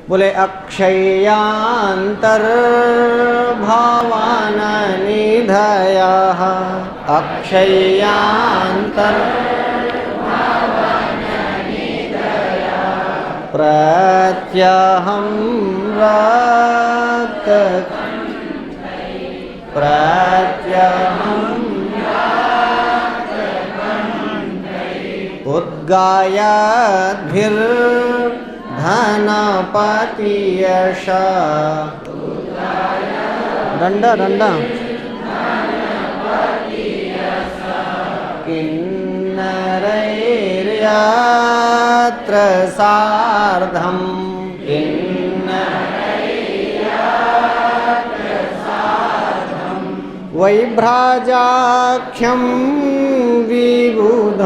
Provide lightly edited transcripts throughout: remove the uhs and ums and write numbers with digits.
बोले अक्षय्यान्तर्भावान् निधयः प्रत्यहं उद्गायद्भिर्धनपतियश दंडा दंडा किन्नरैर्यत्र सार्धं वैभ्राजाख्यं विबुधवनिता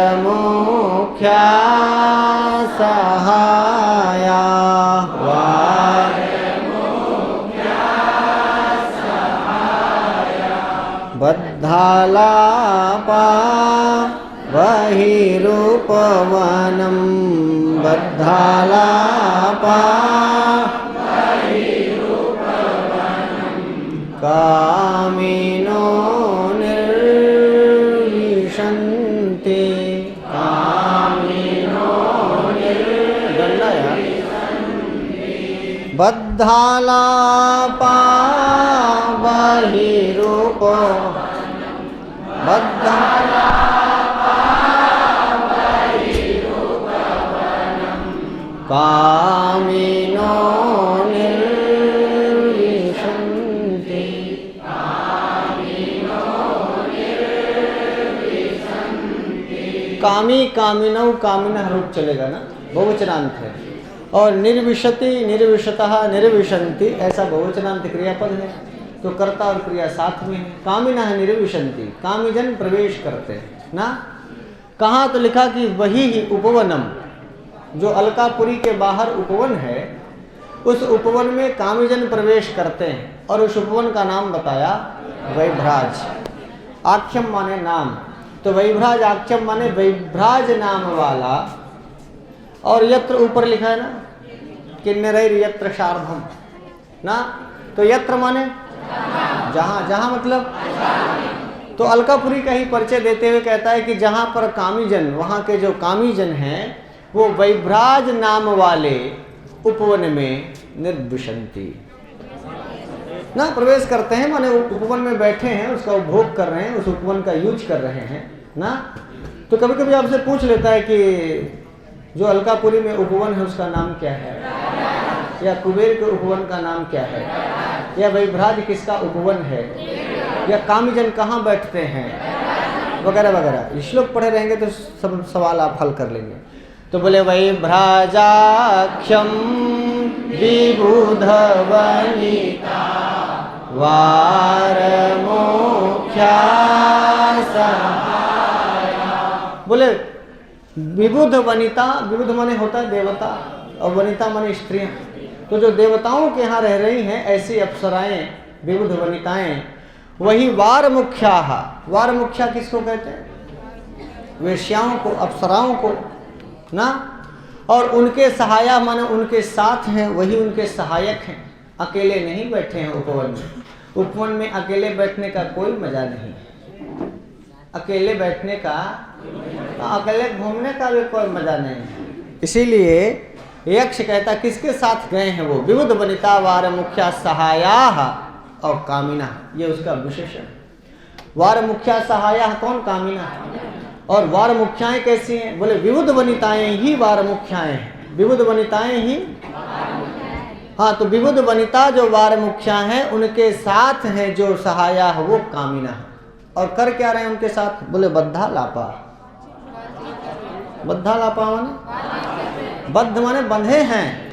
वारमुख्या सहाया बद्धालापा बहिरूपवनं बद्धालापा कामिनो निर्विशन्ति बद्धालापा बहिरूप कामिनो निर्विशन्ति कामी कामिनौ कामिनः रूप चलेगा ना, बहुवचनांत है। और निर्विशति निर्विशतः निर्विशन्ति ऐसा बहुवचनांत क्रियापद है, तो कर्ता और क्रिया साथ में है। कामिनः निर्विशन्ति कामीजन प्रवेश करते हैं ना। कहाँ तो लिखा कि वही ही उपवनम, जो अलकापुरी के बाहर उपवन है, उस उपवन में कामीजन प्रवेश करते हैं। और उस उपवन का नाम बताया वैभ्राज। आख्यम माने नाम, तो वैभ्राज आख्यम माने वैभ्राज नाम वाला। और यत्र ऊपर लिखा है ना किन्नरैर यत्र शार्धम ना, तो यत्र माने जहाँ, जहाँ मतलब तो अलकापुरी का ही परिचय देते हुए कहता है कि जहाँ पर कामीजन, वहाँ के जो कामीजन हैं वो वैभ्राज नाम वाले उपवन में निर्विशन्ति ना प्रवेश करते हैं, माने उपवन में बैठे हैं, उसका उपभोग कर रहे हैं, उस उपवन का यूज कर रहे हैं ना। तो कभी कभी आपसे पूछ लेता है कि जो अलकापुरी में उपवन है उसका नाम क्या है, या कुबेर के उपवन का नाम क्या है, या वैभ्राज किसका उपवन है, या कामीजन कहाँ बैठते हैं, वगैरह वगैरह। श्लोक पढ़े रहेंगे तो सब सवाल आप हल कर लेंगे। तो बोले वैभ्राजाख्यम विबुधवनिता वारमुख्या सहाया। बोले विबुध वनिता, विबुध माने होता है देवता, और वनिता माने स्त्रियां। तो जो देवताओं के यहाँ रह रही हैं ऐसी अप्सराएं, विबुध वनिताएं, वही वार मुख्या। वार मुख्या किसको कहते हैं? वेश्याओं को, अप्सराओं को ना। और उनके सहाया माने उनके साथ हैं, वही उनके सहायक हैं। अकेले नहीं बैठे हैं उपवन में। उपवन में अकेले बैठने का कोई मजा नहीं, अकेले बैठने का, अकेले घूमने का भी कोई मजा नहीं। इसीलिए यक्ष कहता किसके साथ गए हैं वो? विबुध वनिता वार मुख्या सहाया और कामिना, ये उसका विशेषण। वार मुख्या सहाया कौन? कामिना। और वार मुख्याएं कैसी हैं? बोले विबुध वनिताएं ही वार मुख्याएं हैं, विबुध वनिताएं ही। हाँ, तो विबुध वनिता जो वार मुख्या हैं उनके साथ हैं जो सहाया है वो कामिना है। और कर क्या रहे हैं उनके साथ? बोले बद्धा लापा। बद्धा लापा माने बद्ध माने बंधे हैं,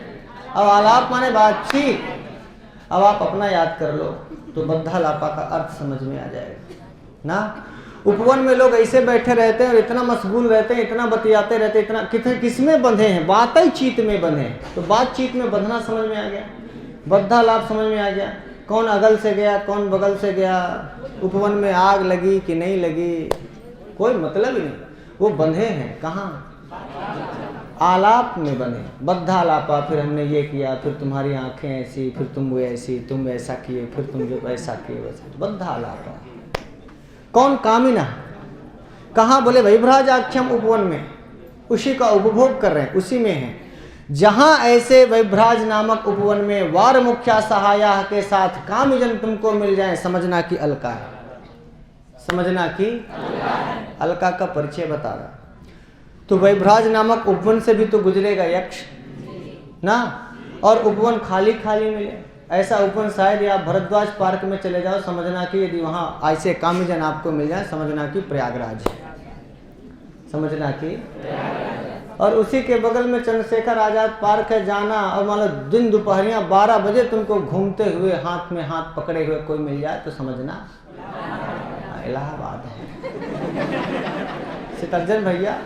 अब आलाप माने बातचीत। अब आप अपना याद कर लो तो बद्धा लापा का अर्थ समझ में आ जाएगा ना। उपवन में लोग ऐसे बैठे रहते हैं और इतना मशगूल रहते हैं, इतना बतियाते रहते हैं, इतना किस में बंधे हैं? बातचीत में बंधे। तो बातचीत में बंधना समझ में आ गया, बद्धा लाभ समझ में आ गया। कौन अगल से गया, कौन बगल से गया, उपवन में आग लगी कि नहीं लगी, कोई मतलब ही नहीं। वो बंधे हैं कहाँ? आलाप में बने, बद्धालापा। फिर हमने ये किया, फिर तुम्हारी आंखें ऐसी, फिर तुम वो ऐसी, तुम ऐसा किए, फिर तुम जो ऐसा किए वैसा, बद्धालापा। कौन? कामिना। कहाँ? बोले वैभ्राजाख्यम उपवन में, उसी का उपभोग कर रहे हैं, उसी में है। जहां ऐसे वैभ्राज नामक उपवन में वार मुख्या सहाया के साथ कामजन तुमको मिल जाए, समझना कि अलका है, समझना कि अलका का परिचय बता रहा। तो वैभ्राज नामक उपवन से भी तो गुजरेगा यक्ष ना, और उपवन खाली खाली मिले, ऐसा उपवन शायद आप भरद्वाज पार्क में चले जाओ, समझना कि यदि वहाँ ऐसे कामजन आपको मिल जाए, समझना कि प्रयागराज है, समझना कि। और उसी के बगल में चंद्रशेखर आजाद पार्क है, जाना और मान लो दिन दोपहरियाँ 12 बजे तुमको घूमते हुए हाथ में हाथ पकड़े हुए कोई मिल जाए तो समझना इलाहाबाद है। सितर्जन भैया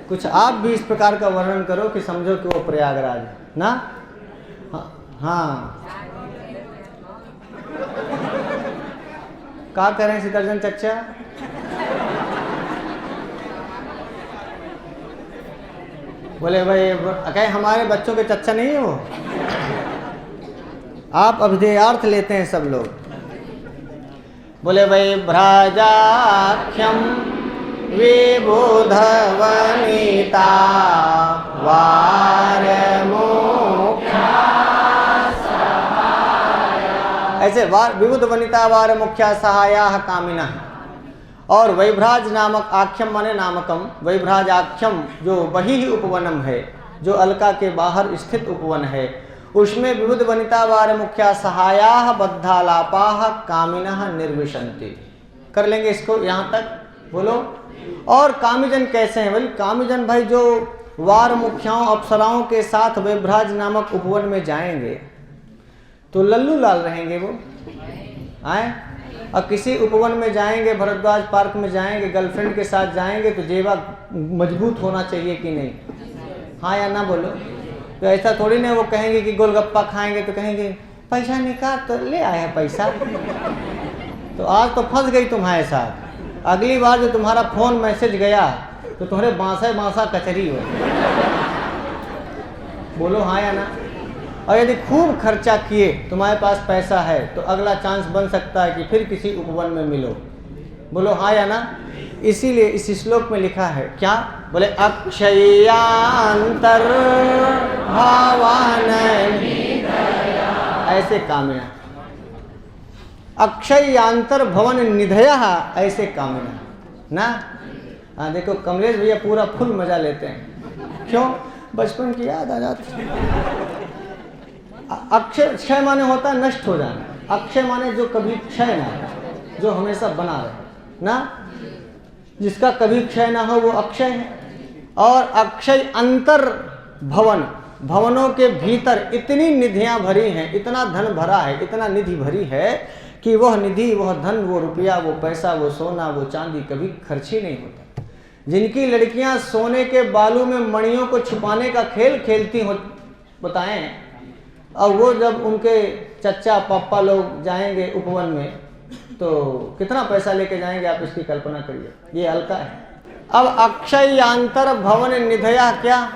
कुछ आप भी इस प्रकार का वर्णन करो कि समझो कि वो प्रयागराज है ना। हाँ क्या करें सितर्जन चच्चा? बोले भाई कहे हमारे बच्चों के चच्चा नहीं है वो, आप अभिधेयार्थ लेते हैं सब लोग। बोले भाई भ्राजाख्यम विबुधवनिता वार मुख्या सहाया, ऐसे वार विबुध वनिता वार मुख्या सहाया कामिना। और वैभ्राज नामक आख्यम माने नामकम, वैभ्राज आख्यम जो वही उपवनम है, जो अलका के बाहर स्थित उपवन है, उसमें विबुध वनिता वार मुख्या सहाया बद्धालापा कामिना निर्विशंति। कर लेंगे इसको यहाँ तक, बोलो। और कामिजन कैसे हैं? बोले कामिजन भाई जो वार मुख्याओं अप्सराओं के साथ वैभ्राज नामक उपवन में जाएंगे तो लल्लू लाल रहेंगे वो आए। और किसी उपवन में जाएंगे, भरद्वाज पार्क में जाएंगे, गर्लफ्रेंड के साथ जाएंगे तो जेवा मजबूत होना चाहिए कि नहीं? हाँ या ना बोलो। तो ऐसा थोड़ी ना वो कहेंगे कि गोलगप्पा खाएंगे तो कहेंगे पैसा निकाल, तो ले आया पैसा, तो आज तो फंस गई तुम्हारे साथ। अगली बार जो तुम्हारा फोन मैसेज गया तो तुम्हारे बांसा कचरी हो। बोलो हाँ या ना। और यदि खूब खर्चा किए, तुम्हारे पास पैसा है, तो अगला चांस बन सकता है कि फिर किसी उपवन में मिलो। बोलो हाँ या ना। इसीलिए इस श्लोक में लिखा है क्या? बोले अक्षयांतर भावान, ऐसे कामिना, अक्षयांतर भवन निधया, ऐसे कामिना ना। हाँ देखो कमलेश भैया पूरा फुल मजा लेते हैं, क्यों? बचपन की याद आ जाती। अक्षय, क्षय माने होता है नष्ट हो जाना, अक्षय माने जो कभी क्षय ना हो, जो हमेशा बना रहे ना, जिसका कभी क्षय ना हो वो अक्षय है। और अक्षय अंतर भवन, भवनों के भीतर इतनी निधियां भरी हैं, इतना धन भरा है, इतना निधि भरी है कि वह निधि, वह धन, वो रुपया, वो पैसा, वो सोना, वो चांदी कभी खर्च ही नहीं होता। जिनकी लड़कियां सोने के बालू में मणियों को छुपाने का खेल खेलती हो बताएं, और वो जब उनके चच्चा पापा लोग जाएंगे उपवन में तो कितना पैसा लेके जाएंगे, आप इसकी कल्पना करिए। ये अलका है। अब अक्षयांतर भवन निधया क्या?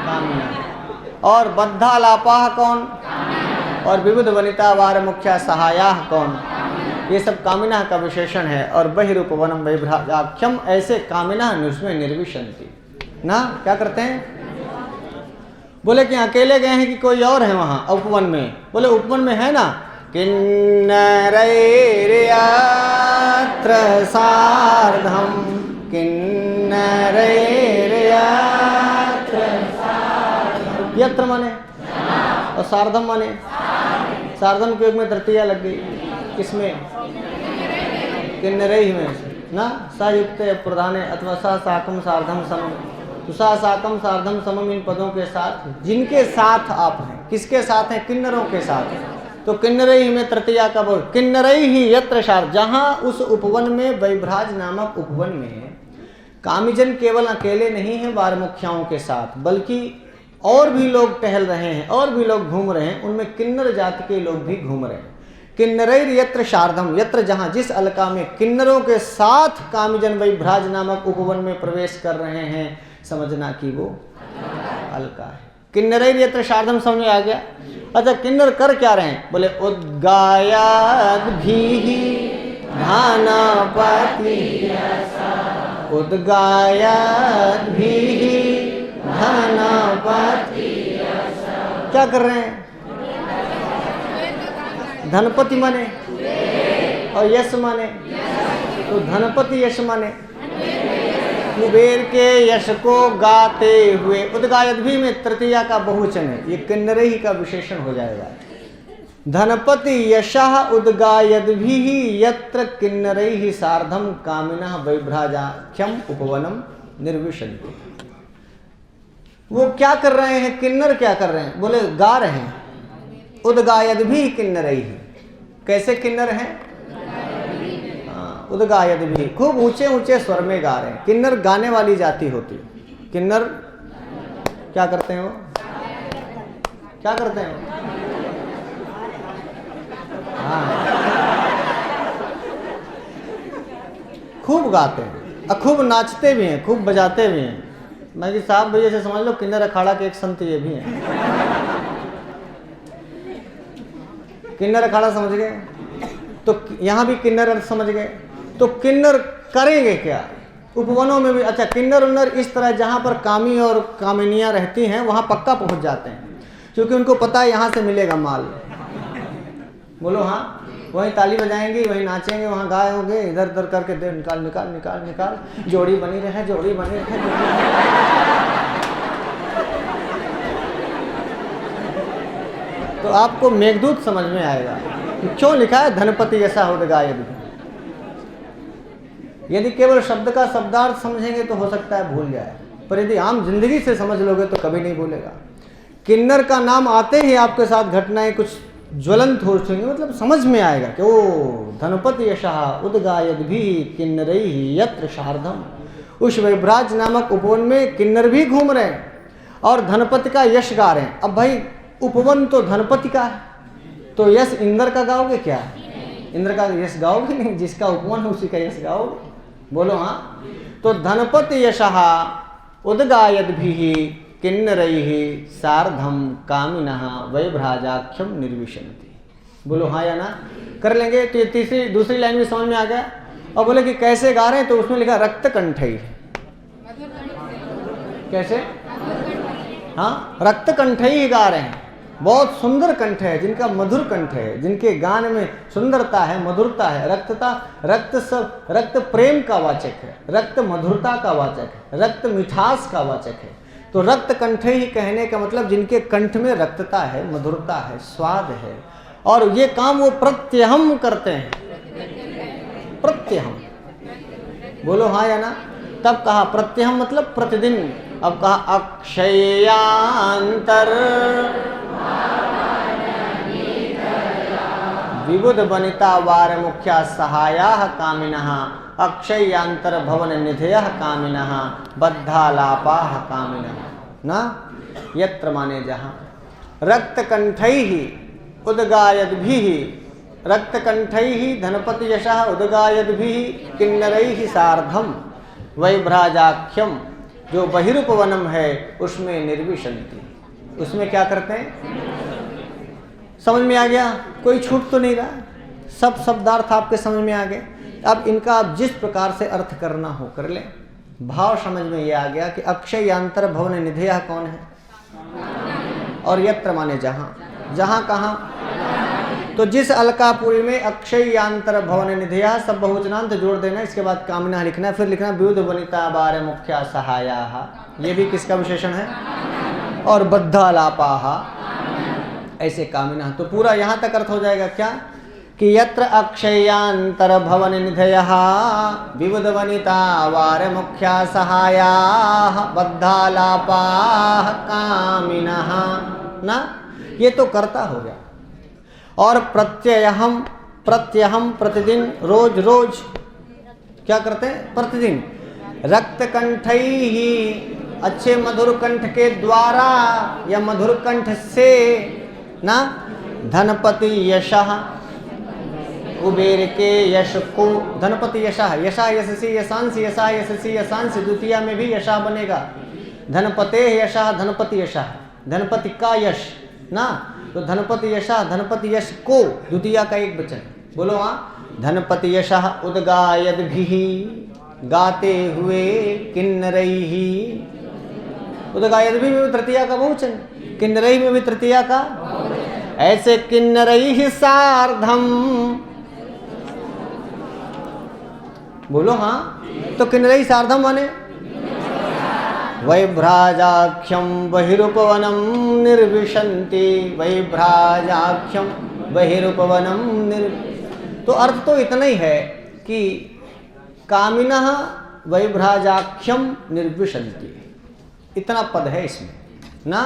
कामिना। और बद्धालापा कौन? और विविध वनिता वार मुख्या सहाया कौन? ये सब कामिना का विशेषण है। और बहिरूपवनम वैभ्राजाख्यम, ऐसे कामिना उसमें निर्विशंति ना। क्या करते हैं? बोले कि अकेले गए हैं कि कोई और है वहाँ उपवन में? बोले उपवन में है ना। किन्नरैर्यत्र सार्धम, किन्नरैर्यत्र सार्धम, यत्र माने और सार्धम माने, सार्धम के योग में तृतीया लग गई। किसमें? किन्नरैः में ना। सयुक्त प्रधान अथवा सा साकम सार्धम समम, तो सा साकम सार्धम समम, इन पदों के साथ जिनके साथ आप हैं। किसके साथ हैं? किन्नरों के साथ। तो किन्नरैः में तृतीया का बोल, किन्नरैः यत्र सार्ध, जहाँ उस उपवन में, वैभ्राज नामक उपवन में कामिजन केवल अकेले नहीं है वार मुख्याओं के साथ, बल्कि और भी लोग टहल रहे हैं, और भी लोग घूम रहे हैं, उनमें किन्नर जाति के लोग भी घूम रहे हैं। किन्नरैर यत्र शार्धम, यत्र जहां जिस अलका में किन्नरों के साथ कामीजन वैभ्राज नामक उपवन में प्रवेश कर रहे हैं, समझना कि वो अलका है। किन्नरैर यत्र शार्धम समझ में आ गया। अच्छा, किन्नर कर क्या रहे हैं? बोले उद्गायाद्भिः धानापति, उद्गायाद्भिः धनपति। क्या कर रहे हैं? धनपति माने और यश माने, तो धनपति यश माने कुबेर के यश को गाते हुए। उद्गायद्भिः में तृतीया का बहुवचन है, ये किन्नरैः का विशेषण हो जाएगा। धनपति यशः उद्गायद्भिः यत्र किन्नरैः सार्धम कामिनः वैभ्राजाख्यम उपवनम निर्विशन्ति। वो क्या कर रहे हैं? किन्नर क्या कर रहे हैं? बोले गा रहे हैं। उद्गायद्भिः किन्नरैः, कैसे किन्नर हैं? उद्गायद्भिः, खूब ऊंचे ऊंचे स्वर में गा रहे हैं। किन्नर गाने वाली जाति होती है। किन्नर क्या करते हैं? वो क्या करते हैं? हाँ, खूब गाते हैं और खूब नाचते भी हैं, खूब बजाते भी हैं। मैं कि साहब भैया से समझ लो किन्नर अखाड़ा के एक संत ये भी हैं। किन्नर अखाड़ा समझ गए, तो यहाँ भी किन्नर अर्थ समझ गए। तो किन्नर करेंगे क्या उपवनों में भी? अच्छा, किन्नर उन्नर इस तरह जहाँ पर कामी और कामिनियाँ रहती हैं वहाँ पक्का पहुँच जाते हैं, क्योंकि उनको पता है यहाँ से मिलेगा माल। बोलो हाँ, वहीं ताली बजाएंगे, वहीं नाचेंगे, वहाँ गाए होंगे, इधर उधर करके दे निकाल निकाल निकाल निकाल, जोड़ी बनी रहे, जोड़ी बनी रहे। तो आपको मेघदूत समझ में आएगा क्यों लिखा है धनपति ऐसा उद्गायद्भिः। यदि केवल शब्द का शब्दार्थ समझेंगे तो हो सकता है भूल जाए, पर यदि आम जिंदगी से समझ लोगे तो कभी नहीं भूलेगा। किन्नर का नाम आते ही आपके साथ घटनाएं कुछ ज्वलंत हो चुकी, मतलब समझ में आएगा कि ओ धनपति यशः उद्गायद्भिः किन्नरैः यत्र शार्धम। उस वैभ्राज नामक उपवन में किन्नर भी घूम रहे हैं और धनपति का यश गा रहे हैं। अब भाई उपवन तो धनपति का है, तो यश इंद्र का गाओगे क्या? इंद्र का यश गाओगे नहीं, जिसका उपवन है उसी का यश गाओगे। बोलो हाँ। तो धनपति यशः उद्गायद्भिः किन्नरैः सार्धम कामिनः वैभ्राजाख्यम निर्विशन्ति। बोलो हाँ या ना? कर लेंगे। तो ये दूसरी लाइन में समझ में आ गया। और बोले कि कैसे गा रहे हैं, तो उसमें लिखा रक्त कंठई। कैसे? हाँ, रक्त कंठई ही गा रहे हैं। बहुत सुंदर कंठ है जिनका, मधुर कंठ है जिनके गान में सुंदरता है, मधुरता है। रक्त प्रेम का वाचक है, रक्त मधुरता का वाचक है, रक्त मिठास का वाचक है। तो रक्त कंठ ही कहने का मतलब जिनके कंठ में रक्तता है, मधुरता है, स्वाद है, और ये काम वो प्रत्यहम करते हैं। प्रत्यहम, बोलो हाँ या ना? तब कहा प्रत्यहम मतलब प्रतिदिन। अब कहा अक्षयांतर विबुध बनिता वार मुख्या सहायाः कामिनः अक्षयांतर भवन निधयः कामिनः बद्धालापाः कामिनः। ना यत्र माने जहाँ रक्तकंठैः उद्गायद्भिः, रक्तकंठैः धनपति यशः उद्गायद्भिः किन्नरैः सार्धम वैभ्राजाख्यम, जो बहिरुपवनम है उसमें निर्विशन्ति। उसमें क्या करते हैं? समझ में आ गया? कोई छूट तो नहीं रहा, सब शब्दार्थ आपके समझ में आ गए। अब इनका आप जिस प्रकार से अर्थ करना हो कर ले। भाव समझ में ये आ गया कि अक्षय यांतर भवन निधेयः कौन है, और यत्र माने जहाँ, जहाँ कहाँ? तो जिस अलकापुरी में अक्षय यांतर भवन निधेयः, सब बहुवचनांत जोड़ देना, इसके बाद कामिनः लिखना, फिर लिखना विबुध वनिता वार मुख्या सहायाः, ये भी किसका विशेषण है? और बद्धालापाः, ऐसे कामिनः। तो पूरा यहाँ तक अर्थ हो जाएगा क्या कि यत्र अक्षयांतर भवन निधयः विबुध वनिता वार मुख्या सहायाः बद्धालापाः कामिनः। ना, ये तो कर्ता हो गया। और प्रत्ययहम, प्रत्यहम प्रतिदिन, रोज रोज क्या करते हैं? प्रतिदिन। रक्तकंठैः अच्छे मधुर कंठ के द्वारा या मधुर कंठ से ना धनपति यशः, कुबेर के यश को धनपति यशः, यशा यशसी यशांसी, यशा यशसी यशांसी, द्वितीया में भी यशा बनेगा। धनपते यशः, धनपति यशः, धनपति का यश ना, तो धनपति यशः, धनपति यश को द्वितीया का एक वचन। बोलो हाँ, धनपति यशः उद्गायद्भिः, गाते हुए किन्नरैः, उद्गायद्भिः में भी तृतीया का बहुवचन, किन्नरैः में भी तृतीया का, ऐसे किन्नरैः सार्धम। बोलो हाँ, तो किन्नरैः सार्धम माने वैभ्राजाख्यम बहिरुपवनम निर्विशन्ति, वैभ्राजाख्यम बहिरुपवनम तो अर्थ तो इतना ही है कि कामिनः वैभ्राजाख्यम निर्विशन्ति, इतना पद है इसमें ना।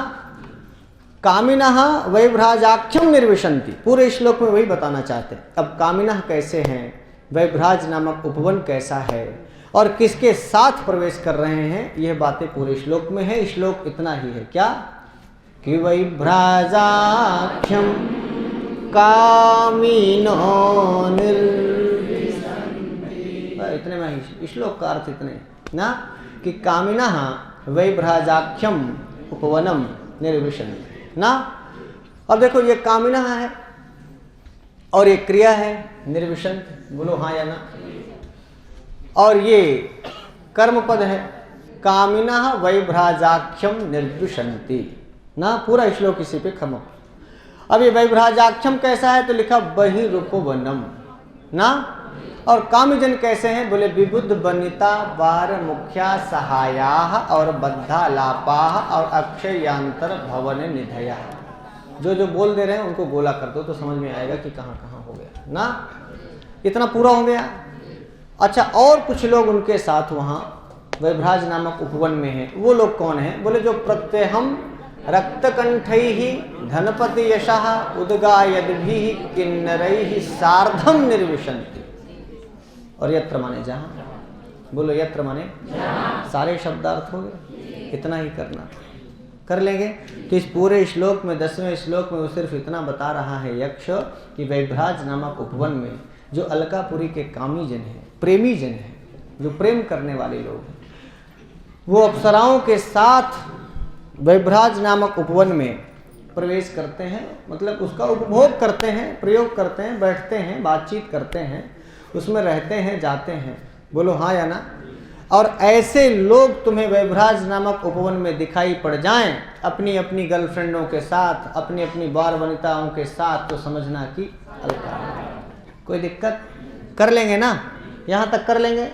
कामिनः वैभ्राजाख्यम निर्विशन्ति, पूरे श्लोक में वही बताना चाहते हैं। अब कामिनः कैसे हैं, वैभ्राज नामक उपवन कैसा है और किसके साथ प्रवेश कर रहे हैं, यह बातें पूरे श्लोक में है। श्लोक इतना ही है क्या कि वैभ्राजाख्यम कामिनो इतने में ही श्लोक का अर्थ इतने ना कि कामिनः वैभ्राजाख्यम उपवनम निर्विशन्ति ना। अब देखो ये कामिनः है और ये क्रिया है निर्विशन्त, बोलो हाँ या ना। और ये कर्म पद है, कामिनः वैभ्राजाख्यम निर्विशन्ति ना। पूरा श्लोक इसी पे खत्म। अब ये वैभ्राजाख्यम कैसा है, तो लिखा बहिरुपवनम ना। और कामजन कैसे हैं, बोले विबुद्ध बनिता वार मुख्या सहाया और बद्धा लापा और अक्षयांतर भवन निधया। जो जो बोल दे रहे हैं उनको गोला कर दो तो समझ में आएगा कि कहाँ कहाँ हो गया ना। इतना पूरा हो गया। अच्छा, और कुछ लोग उनके साथ वहाँ वैभ्राज नामक उपवन में हैं। वो लोग कौन हैं, बोले जो प्रत्यहम रक्तकंठैः धनपति यशः उद्गायद्भिः किन्नरैः सार्धम निर्विशन्ति। और यत्र माने जहाँ, बोलो यत्र माने सारे शब्दार्थ हो गए। इतना ही करना कर लेंगे। तो इस पूरे श्लोक में 10वें श्लोक में वो सिर्फ इतना बता रहा है यक्ष कि वैभ्राज नामक उपवन में जो अलकापुरी के कामी जन हैं, प्रेमी जन हैं, जो प्रेम करने वाले लोग हैं, वो अप्सराओं के साथ वैभ्राज नामक उपवन में प्रवेश करते हैं, मतलब उसका उपभोग करते हैं, प्रयोग करते हैं, बैठते हैं, बातचीत करते हैं, उसमें रहते हैं, जाते हैं। बोलो हाँ या ना। और ऐसे लोग तुम्हें वैभ्राज नामक उपवन में दिखाई पड़ जाएं अपनी अपनी गर्लफ्रेंडों के साथ, अपनी अपनी बार वनिताओं के साथ, तो समझना कि अलका। कोई दिक्कत, कर लेंगे ना, यहाँ तक कर लेंगे।